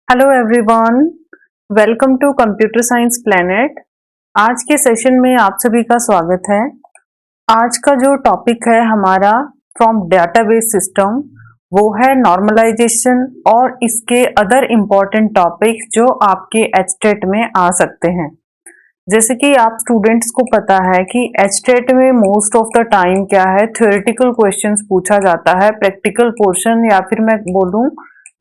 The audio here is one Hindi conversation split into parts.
Hello everyone, welcome to computer science planet. आज के सेशन में आप सभी का स्वागत है। आज का जो टॉपिक है हमारा फ्रॉम डेटाबेस सिस्टम वो है नॉर्मलाइजेशन और इसके अदर इम्पोर्टेंट टॉपिक जो आपके एचटेट में आ सकते हैं। जैसे कि आप स्टूडेंट्स को पता है कि एचटेट में मोस्ट ऑफ द टाइम क्या है, थ्योरेटिकल क्वेश्चंस पूछा जाता है। प्रैक्टिकल पोर्शन या फिर मैं बोलूं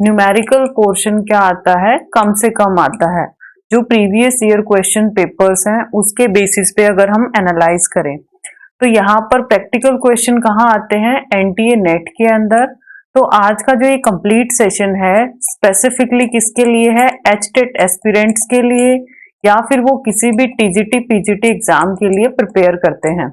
न्यूमेरिकल पोर्शन क्या आता है, कम से कम आता है। जो प्रीवियस ईयर क्वेश्चन पेपर्स हैं उसके बेसिस पे अगर हम एनालाइज करें तो यहाँ पर प्रैक्टिकल क्वेश्चन कहाँ आते हैं, एनटीए नेट के अंदर। तो आज का जो ये कंप्लीट सेशन है स्पेसिफिकली किसके लिए है, एचटेट एस्पिरेंट्स के लिए या फिर वो किसी भी टीजीटी पीजीटी एग्जाम के लिए प्रिपेयर करते हैं।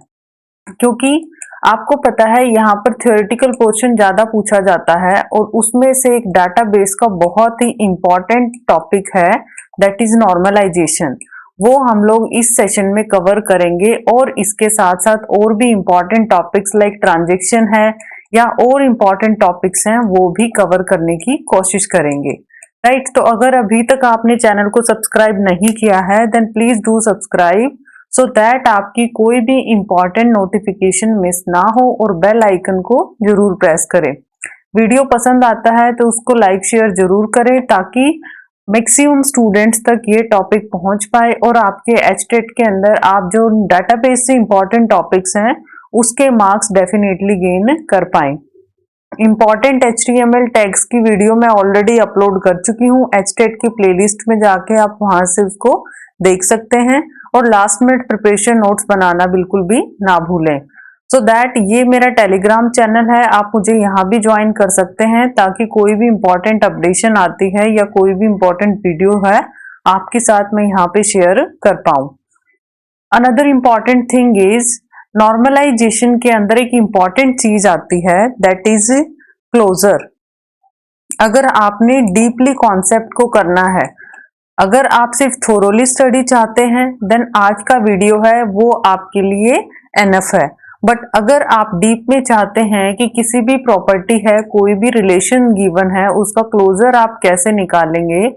क्योंकि आपको पता है यहाँ पर थ्योरेटिकल पोर्शन ज्यादा पूछा जाता है और उसमें से एक डाटाबेस का बहुत ही इंपॉर्टेंट टॉपिक है, दैट इज नॉर्मलाइजेशन। वो हम लोग इस सेशन में कवर करेंगे और इसके साथ साथ और भी इंपॉर्टेंट टॉपिक्स लाइक ट्रांजैक्शन है या और इम्पॉर्टेंट टॉपिक्स हैं वो भी कवर करने की कोशिश करेंगे। राइट, तो अगर अभी तक आपने चैनल को सब्सक्राइब नहीं किया है then please do subscribe so that आपकी कोई भी इंपॉर्टेंट नोटिफिकेशन मिस ना हो, और बेल आइकन को जरूर प्रेस करें। वीडियो पसंद आता है तो उसको लाइक शेयर जरूर करें ताकि मैक्सिमम स्टूडेंट्स तक ये टॉपिक पहुंच पाए और आपके एचटेट के अंदर आप जो डाटाबेस से इंपॉर्टेंट टॉपिक्स हैं उसके मार्क्स डेफिनेटली गेन कर पाए। इंपॉर्टेंट HTML टैग्स की वीडियो मैं ऑलरेडी अपलोड कर चुकी हूँ एचटेट की प्लेलिस्ट में, जाके आप वहां से उसको देख सकते हैं। और लास्ट मिनट प्रिपरेशन नोट्स बनाना बिल्कुल भी ना भूलें। सो दैट ये मेरा टेलीग्राम चैनल है, आप मुझे यहाँ भी ज्वाइन कर सकते हैं ताकि कोई भी इंपॉर्टेंट अपडेशन आती है या कोई भी इंपॉर्टेंट वीडियो है आपके साथ मैं यहाँ पे शेयर कर पाऊँ। Another important thing is normalisation के अंदर एक इम्पॉर्टेंट चीज आती है, दैट इज क्लोजर। अगर आपने डीपली कॉन्सेप्ट को करना है, अगर आप सिर्फ थोरोली स्टडी चाहते हैं देन आज का वीडियो है वो आपके लिए एनफ है। बट अगर आप डीप में चाहते हैं कि किसी भी प्रॉपर्टी है, कोई भी रिलेशन गिवन है, उसका क्लोजर आप कैसे निकालेंगे,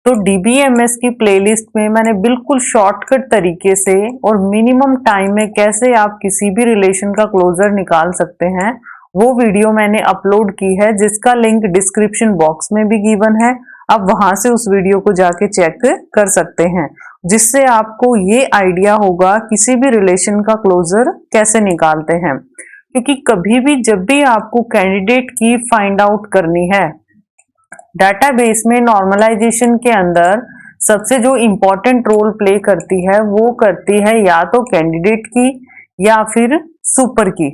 तो डीबीएमएस की प्लेलिस्ट में मैंने बिल्कुल शॉर्टकट तरीके से और मिनिमम टाइम में कैसे आप किसी भी रिलेशन का क्लोजर निकाल सकते हैं वो वीडियो मैंने अपलोड की है, जिसका लिंक डिस्क्रिप्शन बॉक्स में भी गिवन है। आप वहां से उस वीडियो को जाके चेक कर सकते हैं, जिससे आपको ये आइडिया होगा किसी भी रिलेशन का क्लोजर कैसे निकालते हैं। क्योंकि कभी भी जब भी आपको कैंडिडेट की फाइंड आउट करनी है डाटाबेस में, नॉर्मलाइजेशन के अंदर सबसे जो इंपॉर्टेंट रोल प्ले करती है वो करती है या तो कैंडिडेट की या फिर सुपर की।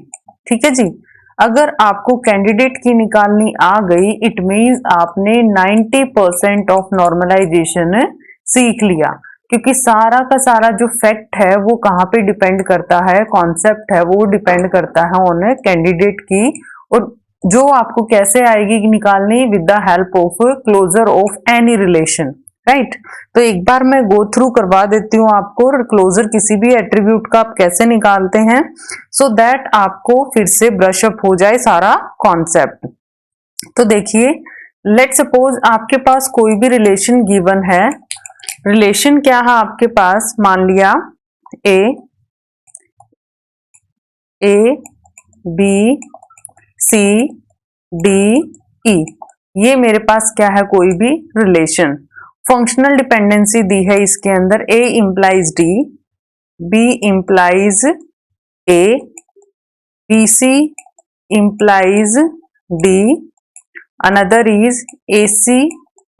ठीक है जी, अगर आपको कैंडिडेट की निकालनी आ गई इट मीन्स आपने 90% ऑफ नॉर्मलाइजेशन सीख लिया। क्योंकि सारा का सारा जो फैक्ट है वो कहाँ पे डिपेंड करता है, कॉन्सेप्ट है वो डिपेंड करता है ऑन कैंडिडेट की, और जो आपको कैसे आएगी निकालनी, with the help of closure of any relation. Right, तो एक बार मैं गो थ्रू करवा देती हूँ आपको क्लोजर किसी भी एट्रीब्यूट का आप कैसे निकालते हैं, सो दैट आपको फिर से ब्रश अप हो जाए सारा कॉन्सेप्ट। तो देखिए, लेट सपोज आपके पास कोई भी रिलेशन गिवन है। रिलेशन क्या है आपके पास, मान लिया ए बी सी डी ई, ये मेरे पास क्या है, कोई भी रिलेशन। फंक्शनल डिपेंडेंसी दी है इसके अंदर, A implies D, B implies A, B C implies D, another is A C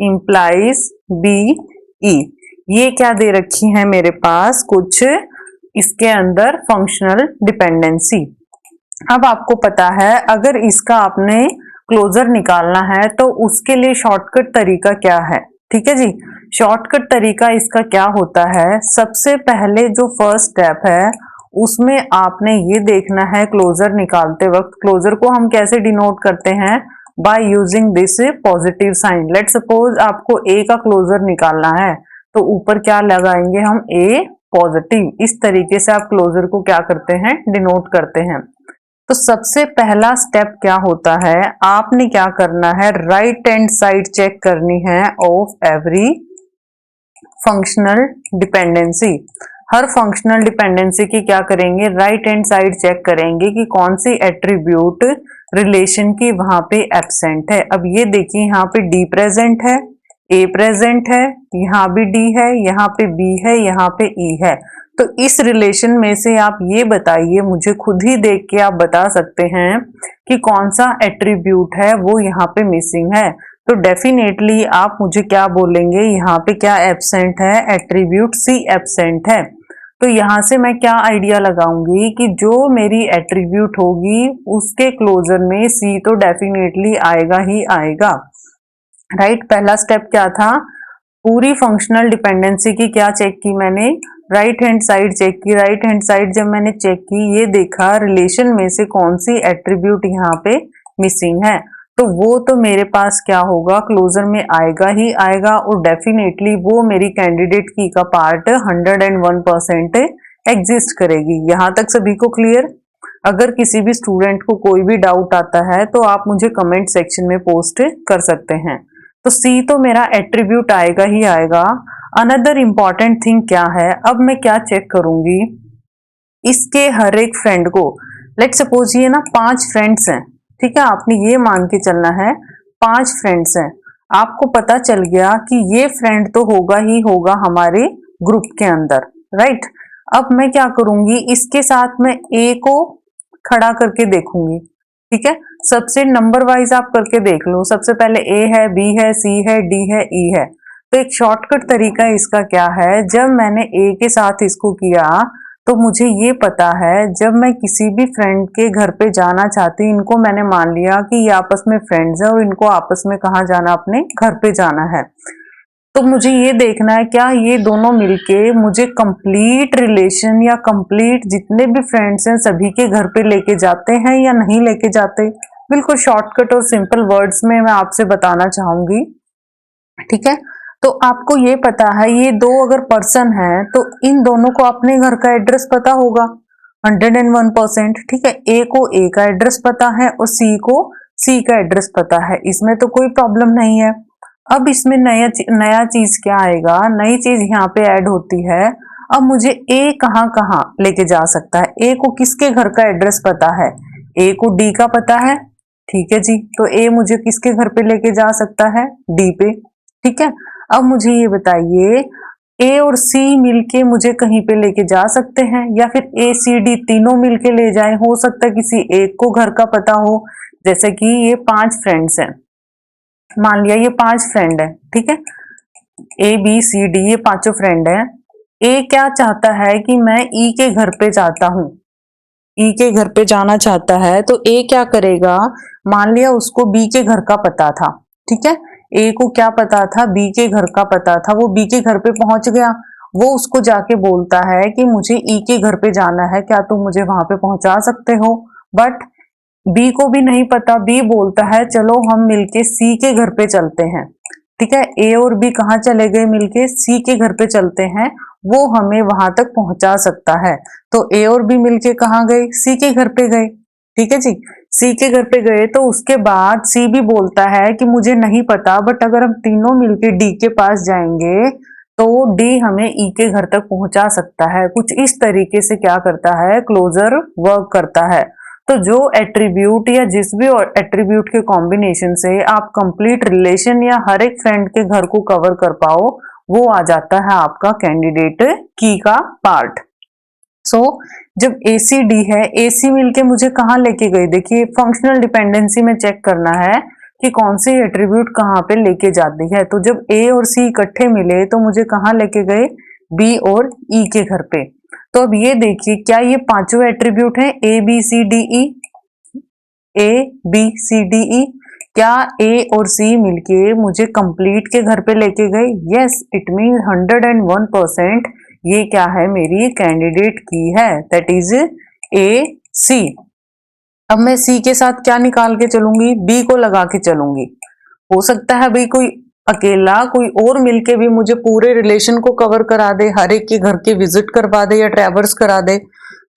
implies B E. ये क्या दे रखी है मेरे पास, कुछ इसके अंदर फंक्शनल डिपेंडेंसी। अब आपको पता है अगर इसका आपने क्लोजर निकालना है तो उसके लिए शॉर्टकट तरीका क्या है। ठीक है जी, शॉर्टकट तरीका इसका क्या होता है, सबसे पहले जो फर्स्ट स्टेप है उसमें आपने ये देखना है क्लोजर निकालते वक्त, क्लोजर को हम कैसे डिनोट करते हैं, by using this positive sign. Let suppose आपको ए का क्लोजर निकालना है तो ऊपर क्या लगाएंगे हम, ए पॉजिटिव। इस तरीके से आप क्लोजर को क्या करते हैं, डिनोट करते हैं। तो सबसे पहला स्टेप क्या होता है, आपने क्या करना है, राइट हैंड साइड चेक करनी है of every functional dependency. Her functional dependency की क्या करेंगे, राइट हैंड साइड चेक करेंगे कि कौन सी एट्रीब्यूट रिलेशन की वहां पे एब्सेंट है। अब ये देखिए यहाँ पे डी प्रेजेंट है, ए प्रेजेंट है, यहाँ भी डी है, यहाँ पे बी है, यहाँ पे ई है। तो इस रिलेशन में से आप ये बताइए, मुझे खुद ही देख के आप बता सकते हैं कि कौन सा एट्रीब्यूट है वो यहाँ पे मिसिंग है। तो डेफिनेटली आप मुझे क्या बोलेंगे, यहाँ पे क्या एब्सेंट है, एट्रीब्यूट सी एब्सेंट है। तो यहाँ से मैं क्या आइडिया लगाऊंगी कि जो मेरी एट्रीब्यूट होगी उसके क्लोजर में सी तो डेफिनेटली आएगा ही आएगा। राइट, पहला स्टेप क्या था, पूरी फंक्शनल डिपेंडेंसी की क्या चेक की मैंने, राइट हैंड साइड चेक की। राइट हैंड साइड जब मैंने चेक की, ये देखा रिलेशन में से कौन सी एट्रीब्यूट यहाँ पे मिसिंग है, तो वो तो मेरे पास क्या होगा, क्लोजर में आएगा ही आएगा और डेफिनेटली वो मेरी कैंडिडेट की का पार्ट 101% एग्जिस्ट करेगी। यहाँ तक सभी को क्लियर? अगर किसी भी स्टूडेंट को कोई भी डाउट आता है तो आप मुझे कमेंट सेक्शन में पोस्ट कर सकते हैं। तो सी तो मेरा एट्रीब्यूट आएगा ही आएगा। अनदर इंपॉर्टेंट थिंग क्या है, अब मैं क्या चेक करूंगी, इसके हर एक फ्रेंड को, लेट सपोज ये ना 5 फ्रेंड्स हैं, ठीक है, आपने ये मान के चलना है 5 फ्रेंड्स हैं। आपको पता चल गया कि ये फ्रेंड तो होगा ही होगा हमारे ग्रुप के अंदर, राइट। अब मैं क्या करूंगी, इसके साथ में ए को खड़ा करके देखूंगी, ठीक है। सबसे नंबर वाइज आप करके देख लो, सबसे पहले ए है, बी है, सी है, डी है, ई है। तो एक शॉर्टकट तरीका इसका क्या है, जब मैंने ए के साथ इसको किया तो मुझे ये पता है जब मैं किसी भी फ्रेंड के घर पे जाना चाहती हूँ, इनको मैंने मान लिया कि ये आपस में फ्रेंड्स हैं और इनको आपस में कहाँ जाना, अपने घर पे जाना है, तो मुझे ये देखना है क्या ये दोनों मिलके मुझे कंप्लीट रिलेशन या कंप्लीट जितने भी फ्रेंड्स हैं सभी के घर पे लेके जाते हैं या नहीं लेके जाते। बिल्कुल शॉर्टकट और सिंपल वर्ड्स में मैं आपसे बताना चाहूंगी, ठीक है। तो आपको ये पता है ये दो अगर पर्सन है तो इन दोनों को अपने घर का एड्रेस पता होगा 101%, ठीक है। ए को ए का एड्रेस पता है और सी को सी का एड्रेस पता है, इसमें तो कोई प्रॉब्लम नहीं है। अब इसमें नया चीज क्या आएगा, नई चीज यहाँ पे ऐड होती है। अब मुझे ए कहाँ कहाँ लेके जा सकता है, ए को किसके घर का एड्रेस पता है, ए को डी का पता है, ठीक है जी। तो ए मुझे किसके घर पे लेके जा सकता है, डी पे, ठीक है। अब मुझे ये बताइए ए और सी मिलके मुझे कहीं पे लेके जा सकते हैं या फिर ए सी डी तीनों मिलके ले जाए, हो सकता है किसी एक को घर का पता हो, जैसे कि ये 5 फ्रेंड्स हैं, मान लिया ये 5 फ्रेंड है, ठीक है, ए बी सी डी ये पांचों फ्रेंड है। ए क्या चाहता है कि मैं ई के घर पे जाता हूँ, ई के घर पे जाना चाहता है, तो ए क्या करेगा, मान लिया उसको बी के घर का पता था, ठीक है, ए को क्या पता था, बी के घर का पता था, वो बी के घर पे पहुंच गया, वो उसको जाके बोलता है कि मुझे ई के घर पे जाना है, क्या तुम मुझे वहां पे पहुंचा सकते हो। बट बी को भी नहीं पता, बी बोलता है चलो हम मिलके सी के घर पे चलते हैं, ठीक है। ए और बी कहाँ चले गए, मिलके सी के घर पे चलते हैं, वो हमें वहां तक पहुंचा सकता है। तो ए और बी मिलके कहाँ गए, सी के घर पे गए, ठीक है जी। सी के घर पे गए तो उसके बाद सी भी बोलता है कि मुझे नहीं पता, बट अगर हम तीनों मिलके डी के पास जाएंगे तो डी हमें ई के घर तक पहुंचा सकता है। कुछ इस तरीके से क्या करता है, क्लोजर वर्क करता है। तो जो एट्रीब्यूट या जिस भी एट्रीब्यूट के कॉम्बिनेशन से आप कंप्लीट रिलेशन या हर एक फ्रेंड के घर को कवर कर पाओ, वो आ जाता है आपका कैंडिडेट की का पार्ट। सो जब ए सी डी है, ए सी मिलके मुझे कहाँ लेके गए, देखिए फंक्शनल डिपेंडेंसी में चेक करना है कि कौन सी एट्रीब्यूट कहाँ पे लेके जाती है। तो जब ए और सी इकट्ठे मिले तो मुझे कहाँ लेके गए, बी और ई के घर पे। तो अब ये देखिए क्या ये पांचों एट्रीब्यूट हैं, A B C D E, A B C D E, क्या ए और सी मिलके मुझे कंप्लीट के घर पे लेके गए, यस, इट मीन 101% ये क्या है, मेरी कैंडिडेट की है, दैट इज ए सी। अब मैं सी के साथ क्या निकाल के चलूंगी, बी को लगा के चलूंगी। हो सकता है भाई कोई अकेला कोई और मिलके भी मुझे पूरे रिलेशन को कवर करा दे, हर एक के घर के विजिट करवा दे या ट्रैवर्स करा दे,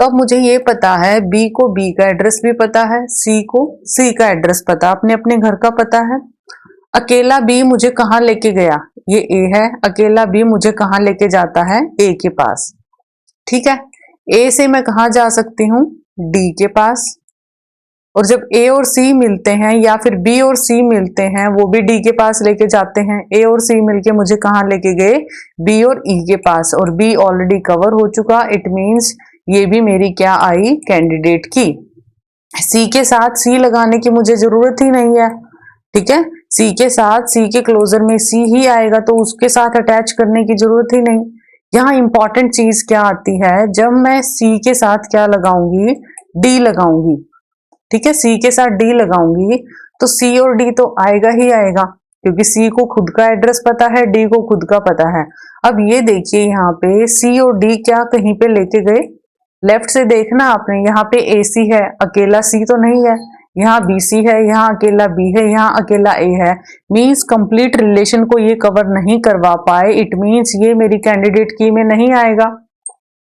तो अब मुझे ये पता है बी को बी का एड्रेस भी पता है, सी को सी का एड्रेस पता, अपने अपने घर का पता है। अकेला बी मुझे कहाँ लेके गया, ये ए है, अकेला बी मुझे कहाँ लेके जाता है, ए के पास। ठीक है, ए से मैं कहाँ जा सकती हूँ, डी के पास। और जब ए और सी मिलते हैं या फिर बी और सी मिलते हैं, वो भी डी के पास लेके जाते हैं। ए और सी मिलके मुझे कहाँ लेके गए, बी और ई के पास, और बी ऑलरेडी कवर हो चुका। इट मीन्स ये भी मेरी क्या आई, कैंडिडेट की। सी के साथ सी लगाने की मुझे जरूरत ही नहीं है। ठीक है, सी के साथ सी के क्लोजर में सी ही आएगा, तो उसके साथ अटैच करने की जरूरत ही नहीं। यहाँ इंपॉर्टेंट चीज क्या आती है, जब मैं सी के साथ क्या लगाऊंगी, डी लगाऊंगी। ठीक है, सी के साथ डी लगाऊंगी तो सी और डी तो आएगा ही आएगा, क्योंकि सी को खुद का एड्रेस पता है, डी को खुद का पता है। अब ये देखिए यहाँ पे सी और डी क्या कहीं पे लेके गए, लेफ्ट से देखना आपने, यहाँ पे ए सी है, अकेला सी तो नहीं है, यहाँ बी सी है, यहाँ अकेला बी है, यहाँ अकेला ए है। मीन्स कंप्लीट रिलेशन को ये कवर नहीं करवा पाए। इट मीन्स ये मेरी कैंडिडेट की में नहीं आएगा।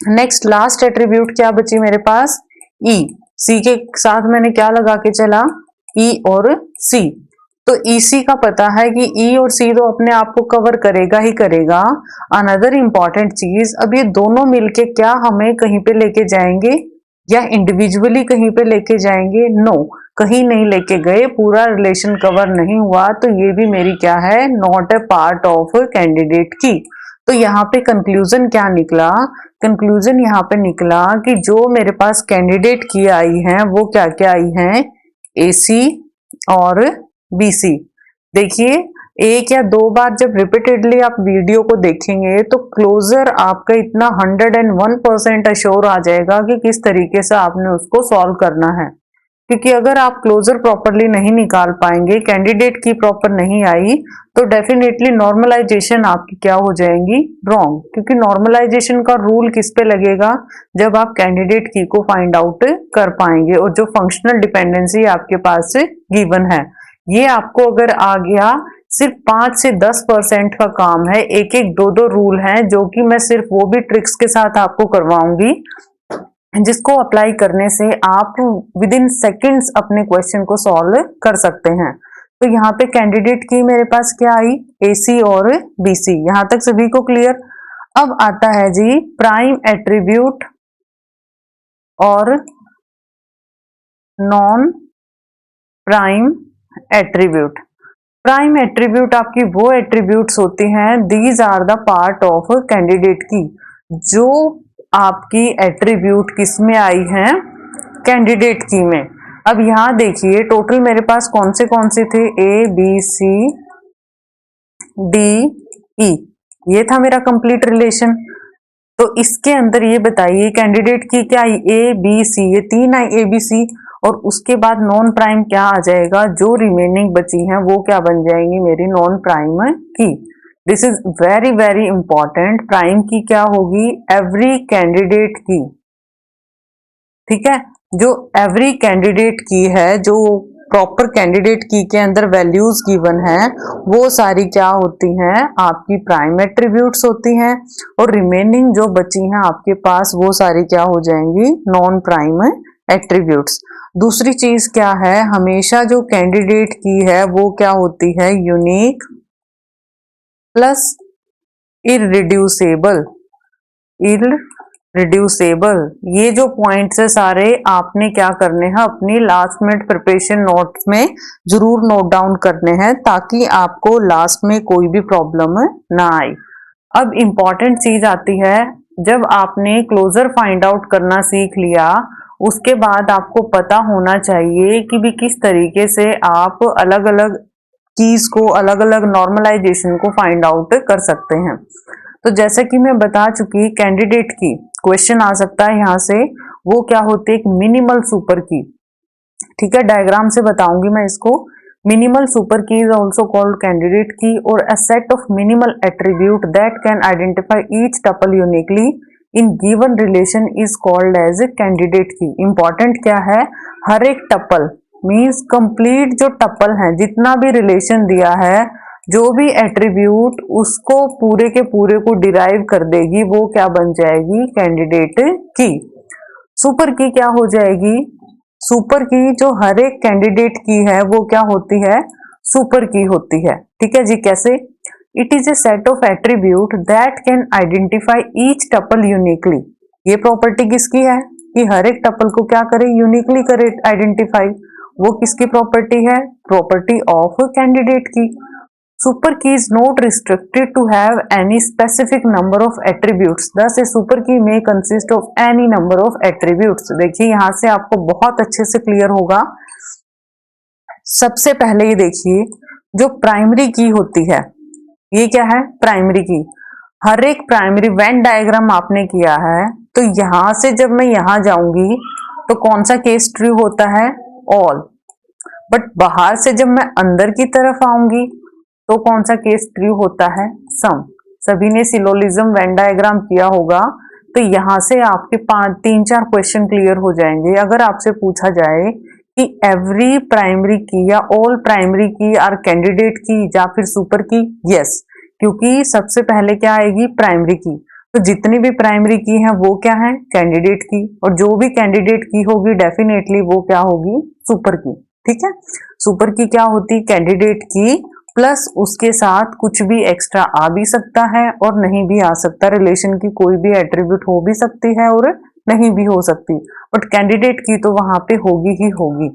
नेक्स्ट लास्ट एट्रीब्यूट क्या बची मेरे पास, ई। सी के साथ मैंने क्या लगा के चला, ई और सी। तो ईसी का पता है कि ई और सी तो अपने आप को कवर करेगा ही करेगा। अनदर इंपॉर्टेंट चीज, अब ये दोनों मिलके क्या हमें कहीं पे लेके जाएंगे या इंडिविजुअली कहीं पे लेके जाएंगे, नो, कहीं नहीं लेके गए, पूरा रिलेशन कवर नहीं हुआ। तो ये भी मेरी क्या है, not a part of candidate की। तो यहाँ पे कंक्लूजन क्या निकला, कंक्लूजन यहाँ पे निकला कि जो मेरे पास कैंडिडेट की आई हैं वो क्या क्या आई हैं, एसी और बीसी। देखिए एक या दो बार जब रिपीटेडली आप वीडियो को देखेंगे तो क्लोजर आपका इतना 101% अश्योर आ जाएगा कि किस तरीके से आपने उसको सॉल्व करना है। क्योंकि अगर आप क्लोजर प्रॉपरली नहीं निकाल पाएंगे, कैंडिडेट की प्रॉपर नहीं आई, तो डेफिनेटली नॉर्मलाइजेशन आपकी क्या हो जाएंगी, रॉन्ग। क्योंकि नॉर्मलाइजेशन का रूल किस पे लगेगा, जब आप कैंडिडेट की को फाइंड आउट कर पाएंगे। और जो फंक्शनल डिपेंडेंसी आपके पास गिवन है, ये आपको अगर आ गया, सिर्फ 5 से 10% का काम है। एक एक दो दो रूल हैं जो कि मैं सिर्फ वो भी ट्रिक्स के साथ आपको करवाऊंगी, जिसको अप्लाई करने से आप विद इन सेकेंड्स अपने क्वेश्चन को सॉल्व कर सकते हैं। तो यहाँ पे कैंडिडेट की मेरे पास क्या आई, एसी और बीसी। यहाँ तक सभी को क्लियर। अब आता है जी प्राइम एट्रीब्यूट और non prime attribute. Prime attribute आपकी वो एट्रीब्यूट्स होती हैं, these are the part of candidate key, जो आपकी एट्रीब्यूट किस में आई हैं, कैंडिडेट की में। अब यहां देखिए टोटल मेरे पास कौन से थे, ए बी सी डी ई, ये था मेरा कंप्लीट रिलेशन। तो इसके अंदर ये बताइए कैंडिडेट की क्या आई, ए बी सी, ये तीन आई ए बी सी, और उसके बाद नॉन प्राइम क्या आ जाएगा, जो रिमेनिंग बची हैं वो क्या बन जाएंगी मेरी नॉन प्राइम की। This is very very important. Prime की क्या होगी, एवरी कैंडिडेट की। ठीक है, जो एवरी कैंडिडेट की है, जो प्रॉपर कैंडिडेट की के अंदर वैल्यूज गिवन है, वो सारी क्या होती हैं, आपकी प्राइम एट्रीब्यूट्स होती हैं। और रिमेनिंग जो बची हैं आपके पास, वो सारी क्या हो जाएंगी, नॉन प्राइम एट्रीब्यूट्स। दूसरी चीज क्या है, हमेशा जो कैंडिडेट की है वो क्या होती है, यूनिक प्लस इररिड्यूसेबल। इररिड्यूसेबल, ये जो पॉइंट्स है सारे आपने क्या करने हैं, अपनी लास्ट मिनट प्रिपरेशन नोट्स में जरूर नोट डाउन करने हैं, ताकि आपको लास्ट में कोई भी प्रॉब्लम ना आए। अब इंपॉर्टेंट चीज आती है, जब आपने क्लोजर फाइंड आउट करना सीख लिया, उसके बाद आपको पता होना चाहिए कि भी किस तरीके से आप अलग अलग कीज को, अलग अलग नॉर्मलाइजेशन को फाइंड आउट कर सकते हैं। तो जैसे कि मैं बता चुकी, कैंडिडेट की क्वेश्चन आ सकता है यहाँ से, वो क्या होती है, एक मिनिमल सुपर की। ठीक है, डायग्राम से बताऊंगी मैं इसको। Minimal super key is also called candidate key, और a set of minimal attribute that can identify each tuple uniquely in given relation is called as a candidate key. Important क्या है, हर एक टपल मीन्स कंप्लीट जो टपल है, जितना भी रिलेशन दिया है, जो भी एट्रीब्यूट उसको पूरे के पूरे को डिराइव कर देगी, वो क्या बन जाएगी, कैंडिडेट की। सुपर की क्या हो जाएगी, सुपर की जो हर एक कैंडिडेट की है वो क्या होती है, सुपर की होती है। ठीक है जी, कैसे? It is a set of attribute that can identify each tuple uniquely. ये प्रॉपर्टी किसकी है कि हर एक टपल को क्या करे, यूनिकली करे आइडेंटिफाई। वो किसकी प्रॉपर्टी है, प्रॉपर्टी ऑफ कैंडिडेट की। Super key is not restricted to have any specific number of attributes. Thus, a super key may consist of any number of attributes. देखिए यहाँ से आपको बहुत अच्छे से क्लियर होगा। सबसे पहले ये देखिए, जो प्राइमरी की होती है, ये क्या है, प्राइमरी की। हर एक प्राइमरी वेन डायग्राम आपने किया है, तो यहां से जब मैं यहां जाऊंगी तो कौन सा केस ट्रू होता है, ऑल। बट बाहर से जब मैं अंदर की तरफ आऊंगी तो कौन सा केस ट्रू होता है, सम। सभी ने सिलोजिज्म वेन डायग्राम किया होगा, तो यहां से आपके 3-4 क्वेश्चन क्लियर हो जाएंगे। अगर आपसे पूछा जाए कि एवरी प्राइमरी की या ऑल प्राइमरी की आर कैंडिडेट की या फिर सुपर की, यस, क्योंकि सबसे पहले क्या आएगी, प्राइमरी की। तो जितनी भी प्राइमरी की है वो क्या है, कैंडिडेट की, और जो भी कैंडिडेट की होगी डेफिनेटली वो क्या होगी, सुपर की। ठीक है, सुपर की क्या होती, कैंडिडेट की प्लस उसके साथ कुछ भी एक्स्ट्रा आ भी सकता है और नहीं भी आ सकता। रिलेशन की कोई भी एट्रीब्यूट हो भी सकती है और नहीं भी हो सकती, बट कैंडिडेट की तो वहां पे होगी ही होगी।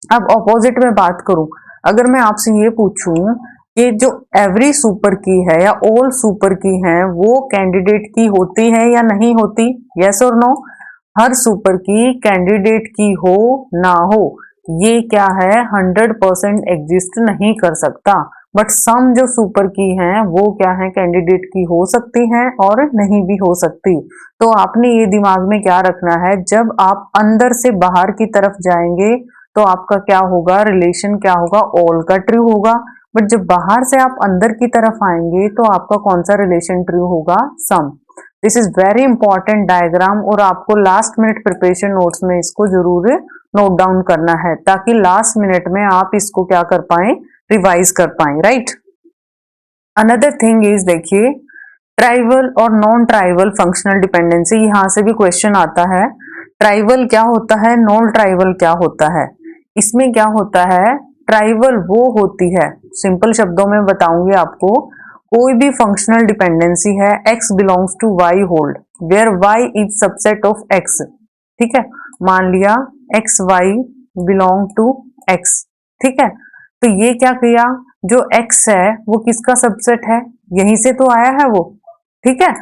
अब ऑपोजिट में बात करूं, अगर मैं आपसे ये पूछूं कि जो एवरी सुपर की है या ऑल सुपर की है वो कैंडिडेट की होती है या नहीं होती, यस और नो। हर सुपर की कैंडिडेट की हो ना हो, ये क्या है, 100% एग्जिस्ट नहीं कर सकता। बट सम जो सुपर की हैं वो क्या है, कैंडिडेट की हो सकती हैं और नहीं भी हो सकती। तो आपने ये दिमाग में क्या रखना है, जब आप अंदर से बाहर की तरफ जाएंगे तो आपका क्या होगा, रिलेशन क्या होगा, ऑल का ट्रू होगा। बट जब बाहर से आप अंदर की तरफ आएंगे तो आपका कौन सा रिलेशन ट्रू होगा, सम। This is very important diagram, और आपको लास्ट मिनट प्रिपरेशन नोट्स में इसको जरूर नोट डाउन करना है ताकि लास्ट मिनट में आप इसको क्या कर पाए, रिवाइज कर पाए, राइट। अनदर थिंग इज, देखिए, ट्राइवल और नॉन ट्राइवल फंक्शनल डिपेंडेंसी, यहां से भी क्वेश्चन आता है। ट्राइवल क्या होता है, नॉन ट्राइवल क्या होता है। इसमें क्या होता है, ट्राइवल वो होती है, सिंपल शब्दों में बताऊंगी आपको, कोई भी फंक्शनल डिपेंडेंसी है x belongs to y hold where y is subset of x। ठीक है, मान लिया X Y belong to X. ठीक है, तो ये क्या किया, जो एक्स है वो किसका सबसेट है, यहीं से तो आया है वो। ठीक है,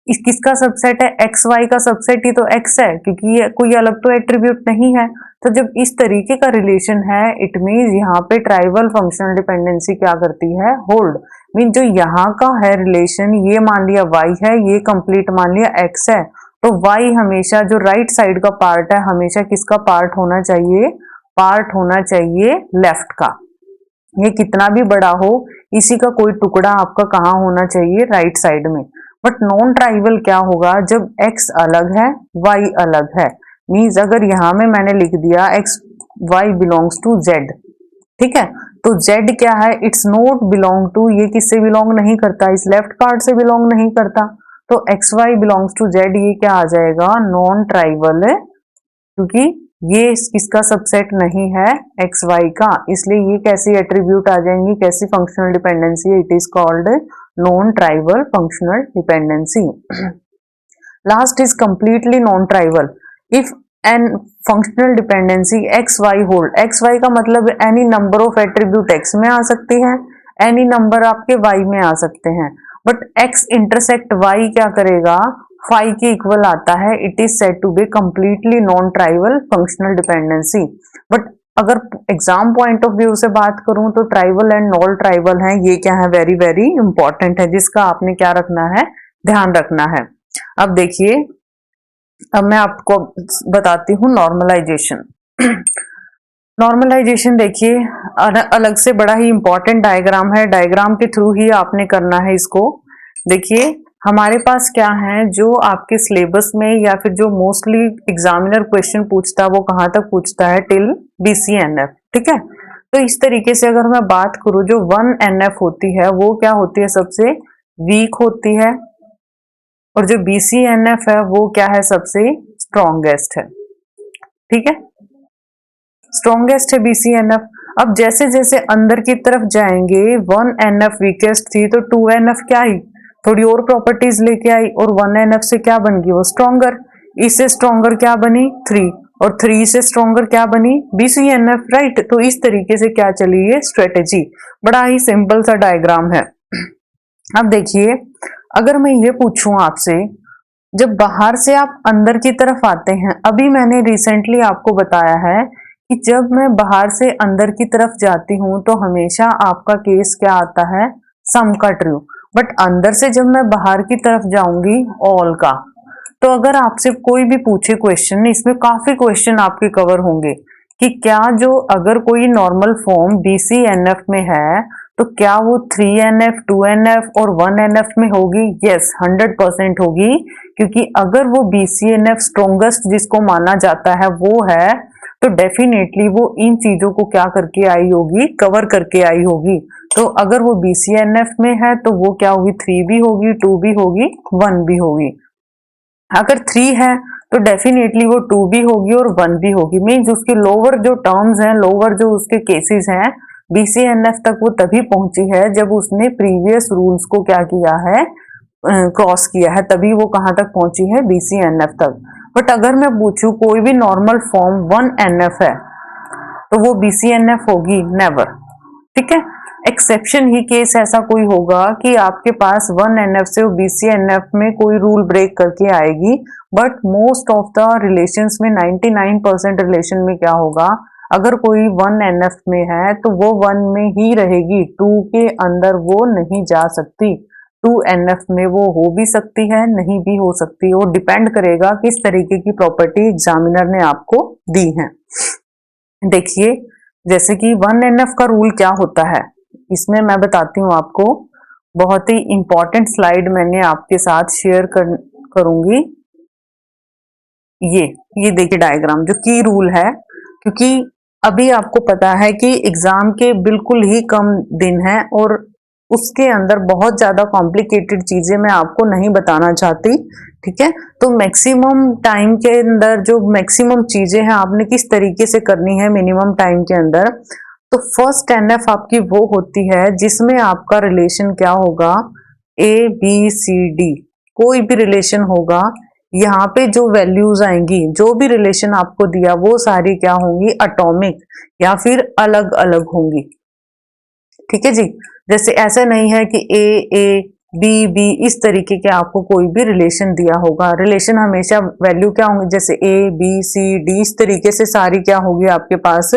इस किसका सबसेट है, एक्स वाई का सबसेट ही तो एक्स है, क्योंकि ये कोई अलग तो एट्रीब्यूट नहीं है। तो जब इस तरीके का रिलेशन है, इट मीन यहाँ पे ट्राइवल फंक्शनल डिपेंडेंसी क्या करती है, होल्ड। मीन जो यहाँ का है रिलेशन, ये मान लिया वाई है, ये कंप्लीट मान लिया एक्स है, तो y हमेशा जो राइट साइड का पार्ट है हमेशा किसका पार्ट होना चाहिए, पार्ट होना चाहिए लेफ्ट का। ये कितना भी बड़ा हो, इसी का कोई टुकड़ा आपका कहाँ होना चाहिए, राइट साइड में। बट नॉन ट्राइवल क्या होगा, जब x अलग है y अलग है। मीन्स अगर यहां में मैंने लिख दिया x y belongs to z, ठीक है, तो z क्या है, इट्स नॉट बिलोंग टू, ये किससे बिलोंग नहीं करता, इस लेफ्ट पार्ट से बिलोंग नहीं करता। तो X Y belongs to Z, ये क्या आ जाएगा, नॉन ट्राइवल, क्योंकि ये किसका सबसेट नहीं है, एक्स वाई का, इसलिए ये कैसी एट्रीब्यूट आ जाएंगी, कैसी functional dependency, it is called non trivial functional dependency. Last is completely non trivial. If an functional dependency X Y hold, X Y का मतलब any number of attribute X में आ सकती है, एनी नंबर आपके वाई में आ सकते हैं, बट x इंटरसेक्ट y क्या करेगा, फाई के इक्वल आता है, it is said to be completely non trivial functional dependency. But अगर एग्जाम पॉइंट ऑफ व्यू से बात करूं तो ट्राइवल एंड नॉन ट्राइवल है, ये क्या है, वेरी वेरी इंपॉर्टेंट है, जिसका आपने क्या रखना है, ध्यान रखना है। अब देखिए, अब मैं आपको बताती हूँ नॉर्मलाइजेशन। नॉर्मलाइजेशन देखिए अलग से बड़ा ही इंपॉर्टेंट डायग्राम है, डायग्राम के थ्रू ही आपने करना है इसको। देखिए हमारे पास क्या है, जो आपके सिलेबस में या फिर जो मोस्टली एग्जामिनर क्वेश्चन पूछता है वो कहाँ तक पूछता है, टिल BCNF। ठीक है, तो इस तरीके से अगर मैं बात करूं, जो 1NF होती है वो क्या होती है, सबसे वीक होती है, और जो BCNF है वो क्या है, सबसे स्ट्रॉन्गेस्ट है। ठीक है, स्ट्रॉन्गेस्ट है BCNF। अब जैसे जैसे अंदर की तरफ जाएंगे 1NF वीकेस्ट थी तो 2NF क्या आई, थोड़ी और प्रॉपर्टीज लेके आई और 1NF से क्या बन गई वो स्ट्रॉन्गर। इससे स्ट्रॉन्गर क्या बनी 3 और 3 से स्ट्रॉन्गर क्या बनी BCNF, राइट। तो इस तरीके से क्या चली ये स्ट्रेटेजी, बड़ा ही सिंपल सा डायग्राम है। अब देखिए, अगर मैं ये पूछूं आपसे, जब बाहर से आप अंदर की तरफ आते हैं, अभी मैंने रिसेंटली आपको बताया है कि जब मैं बाहर से अंदर की तरफ जाती हूं तो हमेशा आपका केस क्या आता है, सम का ट्रू। बट अंदर से जब मैं बाहर की तरफ जाऊंगी ऑल का। तो अगर आपसे कोई भी पूछे क्वेश्चन, इसमें काफी क्वेश्चन आपके कवर होंगे कि क्या जो अगर कोई नॉर्मल फॉर्म BCNF में है तो क्या वो 3NF 2NF और 1NF में होगी? यस, 100% होगी, क्योंकि अगर वो BCNF स्ट्रॉन्गेस्ट जिसको माना जाता है वो है तो डेफिनेटली वो इन चीजों को क्या करके आई होगी, कवर करके आई होगी। तो अगर वो BCNF में है तो वो क्या होगी, 3 भी होगी, 2 भी होगी, 1 भी होगी। अगर 3 है तो डेफिनेटली वो 2 भी होगी और 1 भी होगी। मीन्स उसके लोअर जो टर्म्स हैं, लोअर जो उसके केसेस हैं, BCNF तक वो तभी पहुंची है जब उसने प्रीवियस रूल्स को क्या किया है, क्रॉस किया है, तभी वो कहां तक पहुंची है, BCNF तक। बट अगर मैं पूछूं कोई भी नॉर्मल फॉर्म 1NF है तो वो BCNF होगी? नेवर। ठीक है, एक्सेप्शन ही केस ऐसा कोई होगा कि आपके पास 1NF से वो BCNF में कोई रूल ब्रेक करके आएगी। But most of the relations में 99% रिलेशन में क्या होगा, अगर कोई 1NF में है तो वो 1 में ही रहेगी, 2 के अंदर वो नहीं जा सकती। 2NF में वो हो भी सकती है, नहीं भी हो सकती, वो डिपेंड करेगा किस तरीके की प्रॉपर्टी एग्जामिनर ने आपको दी है। देखिए, जैसे कि 1NF का रूल क्या होता है, इसमें मैं बताती हूँ आपको। बहुत ही इंपॉर्टेंट स्लाइड मैंने आपके साथ शेयर करूंगी। ये देखिए डायग्राम, जो की रूल है, क्योंकि अभी आपको पता है कि एग्जाम के बिल्कुल ही कम दिन है और उसके अंदर बहुत ज्यादा कॉम्प्लिकेटेड चीजें मैं आपको नहीं बताना चाहती। ठीक है, तो मैक्सिमम टाइम के अंदर जो मैक्सिमम चीजें हैं आपने किस तरीके से करनी है मिनिमम टाइम के अंदर। तो फर्स्ट NF आपकी वो होती है जिसमें आपका रिलेशन क्या होगा, ABCD, कोई भी रिलेशन होगा, यहाँ पे जो वैल्यूज आएंगी, जो भी रिलेशन आपको दिया वो सारी क्या होंगी, एटॉमिक या फिर अलग अलग होंगी। ठीक है जी, जैसे ऐसा नहीं है कि A B इस तरीके के आपको कोई भी रिलेशन दिया होगा। रिलेशन हमेशा वैल्यू क्या होंगी, जैसे ABCD इस तरीके से सारी क्या होगी आपके पास,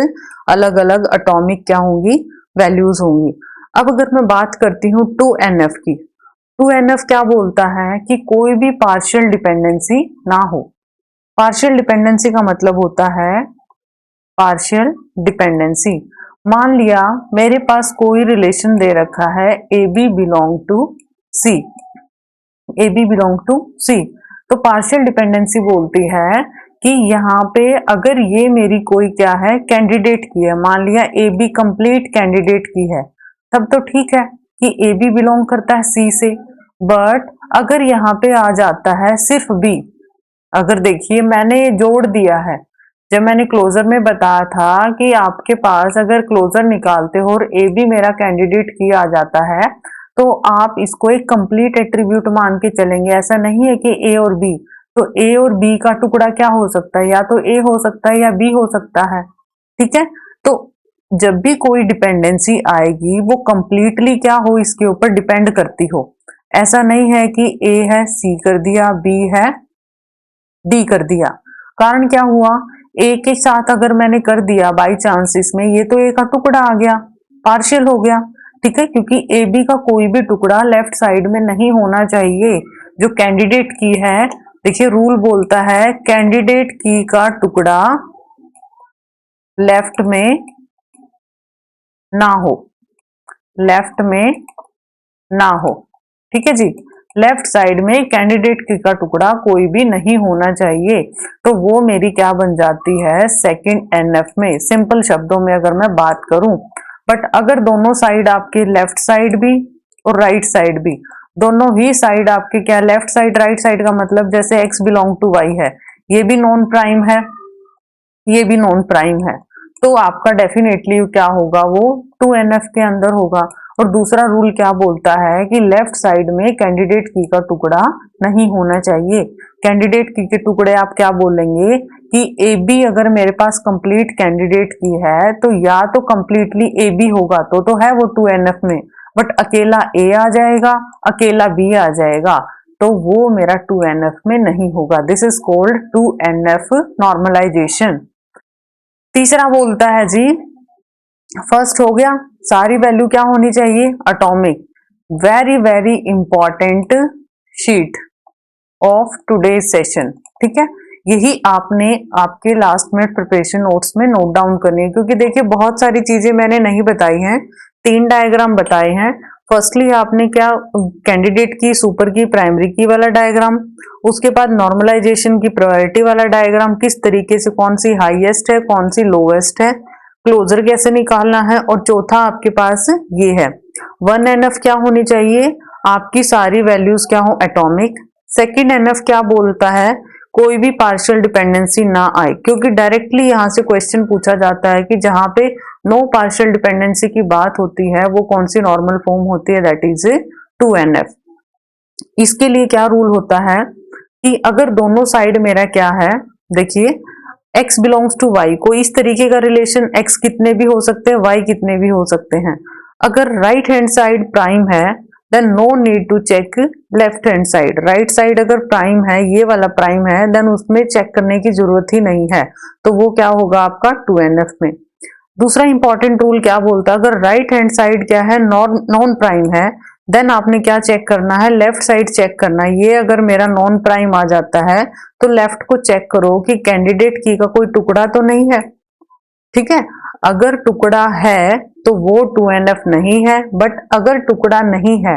अलग अलग एटॉमिक क्या होंगी, वैल्यूज होंगी। अब अगर मैं बात करती हूँ 2NF की, 2NF क्या बोलता है कि कोई भी पार्शियल डिपेंडेंसी ना हो। पार्शियल डिपेंडेंसी का मतलब होता है पार्शियल डिपेंडेंसी। मान लिया मेरे पास कोई रिलेशन दे रखा है AB belong to C, AB belong to C, तो पार्शियल डिपेंडेंसी बोलती है कि यहाँ पे अगर ये मेरी कोई क्या है, कैंडिडेट की है, मान लिया AB कंप्लीट कैंडिडेट की है, तब तो ठीक है कि AB बिलोंग करता है C से। बट अगर यहाँ पे आ जाता है सिर्फ B, अगर देखिए मैंने जोड़ दिया है, जब मैंने क्लोजर में बताया था कि आपके पास अगर क्लोजर निकालते हो और AB मेरा कैंडिडेट की आ जाता है तो आप इसको एक कंप्लीट एट्रीब्यूट मान के चलेंगे। ऐसा नहीं है कि A और B, तो A और B का टुकड़ा क्या हो सकता है, या तो A हो सकता है या B हो सकता है। ठीक है, तो जब भी कोई डिपेंडेंसी आएगी वो कंप्लीटली क्या हो, इसके ऊपर डिपेंड करती हो। ऐसा नहीं है कि A है C कर दिया, B है D कर दिया। कारण क्या हुआ, A के साथ अगर मैंने कर दिया बाई चांस, इसमें ये तो A का टुकड़ा आ गया, पार्शियल हो गया। ठीक है, क्योंकि AB का कोई भी टुकड़ा लेफ्ट साइड में नहीं होना चाहिए। जो कैंडिडेट की है, देखिए रूल बोलता है कैंडिडेट की का टुकड़ा लेफ्ट में ना हो, लेफ्ट में ना हो। ठीक है जी, लेफ्ट साइड में कैंडिडेट की का टुकड़ा कोई भी नहीं होना चाहिए, तो वो मेरी क्या बन जाती है, सेकंड NF में। सिंपल शब्दों में अगर मैं बात करूं, बट अगर दोनों साइड आपके लेफ्ट साइड भी और राइट साइड भी, दोनों ही साइड आपके क्या, लेफ्ट साइड राइट साइड का मतलब जैसे X बिलोंग टू Y है, ये भी नॉन प्राइम है, ये भी नॉन प्राइम है, तो आपका डेफिनेटली क्या होगा, वो 2NF के अंदर होगा। और दूसरा रूल क्या बोलता है कि लेफ्ट साइड में कैंडिडेट की का टुकड़ा नहीं होना चाहिए। कैंडिडेट की के टुकड़े आप क्या बोलेंगे कि ए बी अगर मेरे पास कंप्लीट कैंडिडेट की है तो या तो कंप्लीटली ए बी होगा तो है वो 2NF में, बट अकेला ए आ जाएगा, अकेला बी आ जाएगा, तो वो मेरा 2NF में नहीं होगा। This is called 2NF normalisation. तीसरा बोलता है जी, फर्स्ट हो गया, सारी वैल्यू क्या होनी चाहिए, atomic. Very very important sheet of today session, ठीक है। यही आपने आपके लास्ट मिनट प्रिपरेशन नोट्स में नोट डाउन करनी है, क्योंकि देखिए बहुत सारी चीजें मैंने नहीं बताई हैं, 3 डायग्राम बताए हैं। फर्स्टली आपने क्या, कैंडिडेट की, सुपर की, प्राइमरी की वाला डायग्राम, उसके बाद नॉर्मलाइजेशन की प्रायोरिटी वाला डायग्राम, किस तरीके से कौन सी हाईएस्ट है कौन सी लोवेस्ट है, क्लोजर कैसे निकालना है, और चौथा आपके पास ये है 1NF क्या होनी चाहिए, आपकी सारी वैल्यूज क्या हो, एटॉमिक। सेकेंड NF क्या बोलता है, कोई भी पार्शियल डिपेंडेंसी ना आए, क्योंकि डायरेक्टली यहां से क्वेश्चन पूछा जाता है कि जहां पे नो पार्शियल डिपेंडेंसी की बात होती है वो कौन सी नॉर्मल फॉर्म होती है, दैट इज 2NF। इसके लिए क्या रूल होता है कि अगर दोनों साइड मेरा क्या है, देखिए x बिलोंग्स टू y, कोई इस तरीके का रिलेशन, x कितने भी हो सकते हैं, y कितने भी हो सकते हैं। अगर राइट हैंड साइड प्राइम है then no need to check left hand side. Right side अगर प्राइम है, ये वाला प्राइम है, देन उसमें चेक करने की जरूरत ही नहीं है, तो वो क्या होगा आपका 2NF में। दूसरा इंपॉर्टेंट रूल क्या बोलता है, अगर राइट हैंड साइड क्या है, नॉन प्राइम है, देन आपने क्या चेक करना है, लेफ्ट साइड चेक करना है। ये अगर मेरा नॉन प्राइम आ जाता है तो लेफ्ट को चेक करो कि कैंडिडेट की का कोई टुकड़ा तो नहीं है, ठीक है। अगर टुकड़ा है तो वो 2NF नहीं है, बट अगर टुकड़ा नहीं है,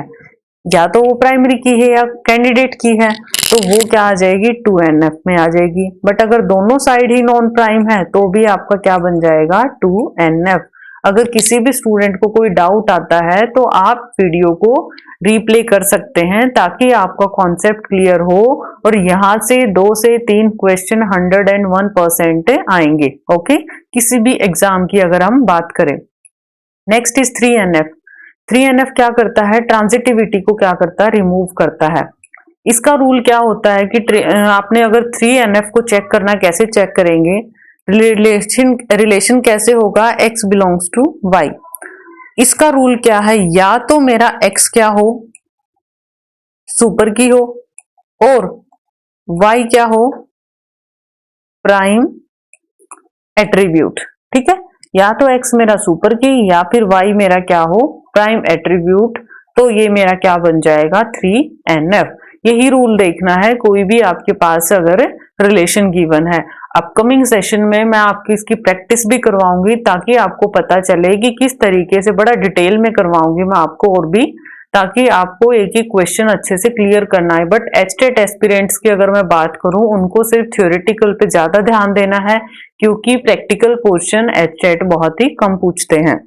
या तो वो प्राइमरी की है या कैंडिडेट की है, तो वो क्या आ जाएगी, 2NF में आ जाएगी। बट अगर दोनों साइड ही नॉन प्राइम है तो भी आपका क्या बन जाएगा, 2NF। अगर किसी भी स्टूडेंट को कोई डाउट आता है तो आप वीडियो को रीप्ले कर सकते हैं ताकि आपका कॉन्सेप्ट क्लियर हो, और यहां से 2 से 3 क्वेश्चन 101% आएंगे, ओके, किसी भी एग्जाम की अगर हम बात करें। Next is 3NF। 3NF क्या करता है, ट्रांजिटिविटी को क्या करता है, रिमूव करता है। इसका रूल क्या होता है कि आपने अगर 3NF को चेक करना, कैसे चेक करेंगे, रिलेशन कैसे होगा, x बिलोंग्स टू y। इसका रूल क्या है, या तो मेरा x क्या हो, सुपर की हो, और y क्या हो, प्राइम एट्रीब्यूट, ठीक है। या तो x मेरा सुपर की या फिर y मेरा क्या हो, प्राइम एट्रीब्यूट, तो ये मेरा क्या बन जाएगा, 3NF। यही रूल देखना है कोई भी आपके पास अगर रिलेशन गिवन है। अपकमिंग सेशन में मैं आपकी इसकी प्रैक्टिस भी करवाऊंगी ताकि आपको पता चले कि किस तरीके से, बड़ा डिटेल में करवाऊंगी मैं आपको और भी, ताकि आपको एक ही क्वेश्चन अच्छे से क्लियर करना है। बट एचटेट एस्पिरेंट्स की अगर मैं बात करूं, उनको सिर्फ थ्योरेटिकल पे ज्यादा ध्यान देना है, क्योंकि प्रैक्टिकल क्वेश्चन एचटेट बहुत ही कम पूछते हैं।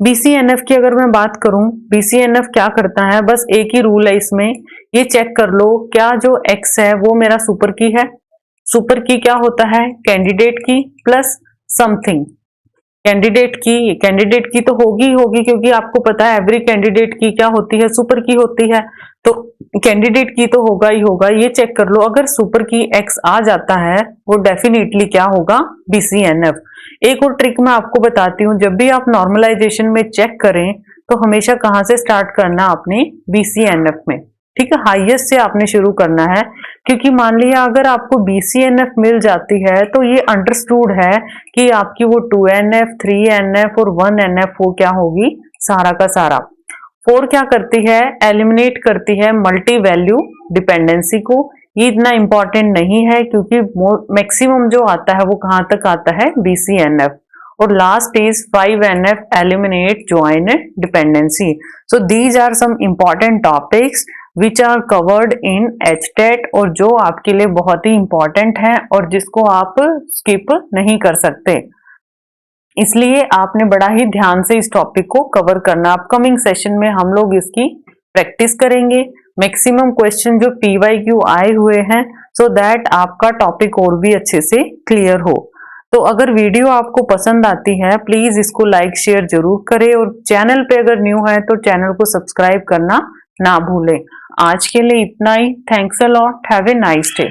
BCNF की अगर मैं बात करूं, BCNF क्या करता है, बस एक ही रूल है इसमें, ये चेक कर लो क्या जो x है वो मेरा सुपर की है। सुपर की क्या होता है, कैंडिडेट की प्लस समथिंग। कैंडिडेट की तो होगी क्योंकि आपको पता है एवरी कैंडिडेट की क्या होती है, सुपर की होती है, तो कैंडिडेट की तो होगा ही होगा। ये चेक कर लो, अगर सुपर की x आ जाता है वो डेफिनेटली क्या होगा, BCNF। एक और ट्रिक मैं आपको बताती हूँ, जब भी आप नॉर्मलाइजेशन में चेक करें तो हमेशा कहां से स्टार्ट करना, अपने BCNF में, ठीक है, हाईएस्ट से आपने शुरू करना है। क्योंकि मान लिया अगर आपको BCNF मिल जाती है तो ये अंडरस्टूड है कि आपकी वो 2NF, 3NF और 1NF वो क्या होगी, सारा का सारा। 4 क्या करती है, एलिमिनेट करती है मल्टी वैल्यू डिपेंडेंसी को। ये इतना इंपॉर्टेंट नहीं है क्योंकि मैक्सिमम जो आता है वो कहां तक आता है, BCNF। और last is 5NF, eliminate join dependency. So these are some important topics which are covered in HTET, और जो आपके लिए बहुत ही इंपॉर्टेंट है और जिसको आप स्किप नहीं कर सकते, इसलिए आपने बड़ा ही ध्यान से इस टॉपिक को कवर करना। अपकमिंग सेशन में हम लोग इसकी प्रैक्टिस करेंगे। मैक्सिमम क्वेश्चन जो PYQ आए हुए हैं सो दैट आपका टॉपिक और भी अच्छे से क्लियर हो। तो अगर वीडियो आपको पसंद आती है प्लीज इसको लाइक शेयर जरूर करें और चैनल पे अगर न्यू है तो चैनल को सब्सक्राइब करना ना भूलें। आज के लिए इतना ही। Thanks a lot. Have a nice day.